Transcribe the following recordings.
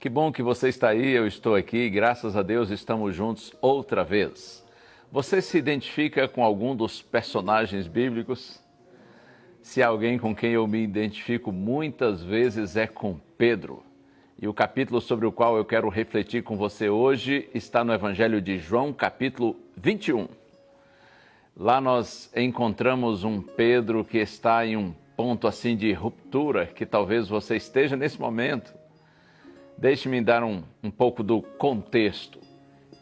Que bom que você está aí, eu estou aqui, graças a Deus estamos juntos outra vez. Você se identifica com algum dos personagens bíblicos? Se há alguém com quem eu me identifico muitas vezes é com Pedro. E o capítulo sobre o qual eu quero refletir com você hoje está no Evangelho de João, capítulo 21. Lá nós encontramos um Pedro que está em um ponto assim de ruptura, que talvez você esteja nesse momento. Deixe-me dar um pouco do contexto.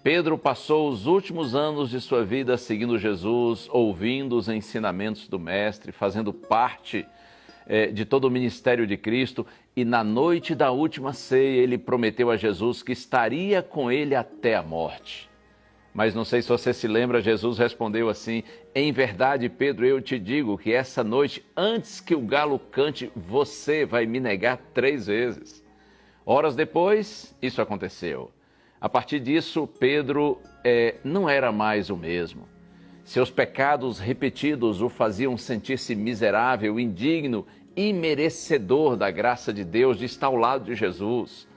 Pedro passou os últimos anos de sua vida seguindo Jesus, ouvindo os ensinamentos do Mestre, fazendo parte de todo o ministério de Cristo, e na noite da última ceia ele prometeu a Jesus que estaria com ele até a morte. Mas não sei se você se lembra, Jesus respondeu assim: em verdade, Pedro, eu te digo que essa noite, antes que o galo cante, você vai me negar 3 vezes. Horas depois, isso aconteceu. A partir disso, Pedro não era mais o mesmo. Seus pecados repetidos o faziam sentir-se miserável, indigno e merecedor da graça de Deus de estar ao lado de Jesus.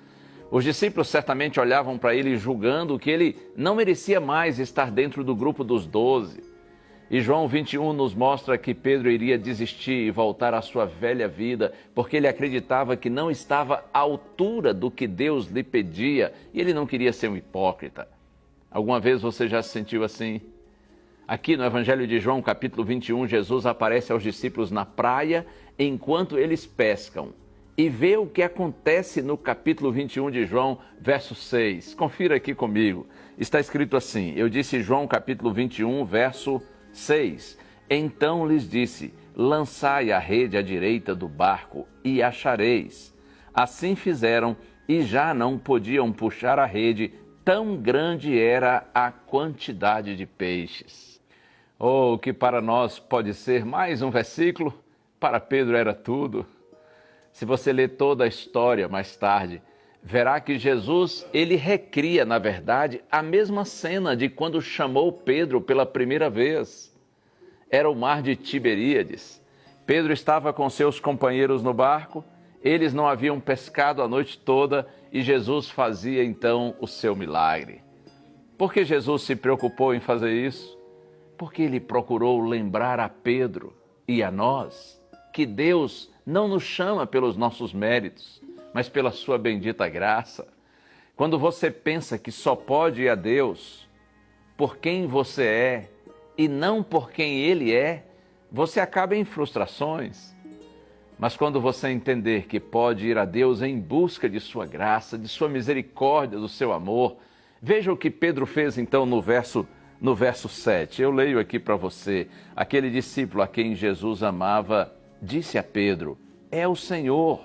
Os discípulos certamente olhavam para ele julgando que ele não merecia mais estar dentro do grupo dos 12. E João 21 nos mostra que Pedro iria desistir e voltar à sua velha vida, porque ele acreditava que não estava à altura do que Deus lhe pedia e ele não queria ser um hipócrita. Alguma vez você já se sentiu assim? Aqui no Evangelho de João, capítulo 21, Jesus aparece aos discípulos na praia enquanto eles pescam. E vê o que acontece no capítulo 21 de João, verso 6. Confira aqui comigo. Está escrito assim, eu disse João capítulo 21, verso 6. Então lhes disse, lançai a rede à direita do barco e achareis. Assim fizeram e já não podiam puxar a rede, tão grande era a quantidade de peixes. Oh, que para nós pode ser mais um versículo, para Pedro era tudo. Se você ler toda a história mais tarde, verá que Jesus, ele recria, na verdade, a mesma cena de quando chamou Pedro pela primeira vez. Era o mar de Tiberíades. Pedro estava com seus companheiros no barco, eles não haviam pescado a noite toda e Jesus fazia então o seu milagre. Por que Jesus se preocupou em fazer isso? Porque ele procurou lembrar a Pedro e a nós que Deus não nos chama pelos nossos méritos, mas pela sua bendita graça. Quando você pensa que só pode ir a Deus por quem você é e não por quem Ele é, você acaba em frustrações. Mas quando você entender que pode ir a Deus em busca de sua graça, de sua misericórdia, do seu amor, veja o que Pedro fez então no verso 7. Eu leio aqui para você. Aquele discípulo a quem Jesus amava disse a Pedro, é o Senhor.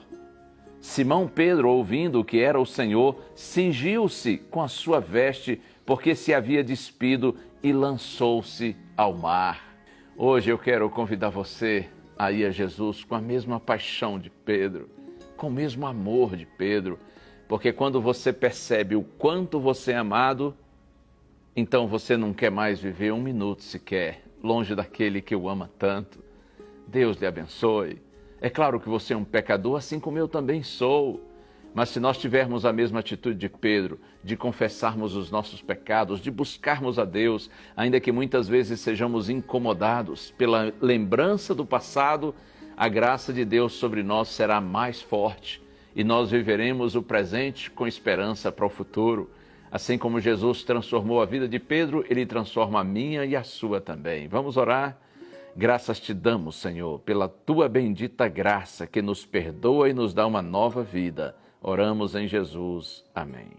Simão Pedro, ouvindo que era o Senhor, cingiu-se com a sua veste, porque se havia despido, e lançou-se ao mar. Hoje eu quero convidar você a ir a Jesus com a mesma paixão de Pedro, com o mesmo amor de Pedro, porque quando você percebe o quanto você é amado, então você não quer mais viver um minuto sequer longe daquele que o ama tanto. Deus lhe abençoe. É claro que você é um pecador, assim como eu também sou. Mas se nós tivermos a mesma atitude de Pedro, de confessarmos os nossos pecados, de buscarmos a Deus, ainda que muitas vezes sejamos incomodados pela lembrança do passado, a graça de Deus sobre nós será mais forte e nós viveremos o presente com esperança para o futuro. Assim como Jesus transformou a vida de Pedro, Ele transforma a minha e a sua também. Vamos orar? Graças te damos, Senhor, pela tua bendita graça que nos perdoa e nos dá uma nova vida. Oramos em Jesus. Amém.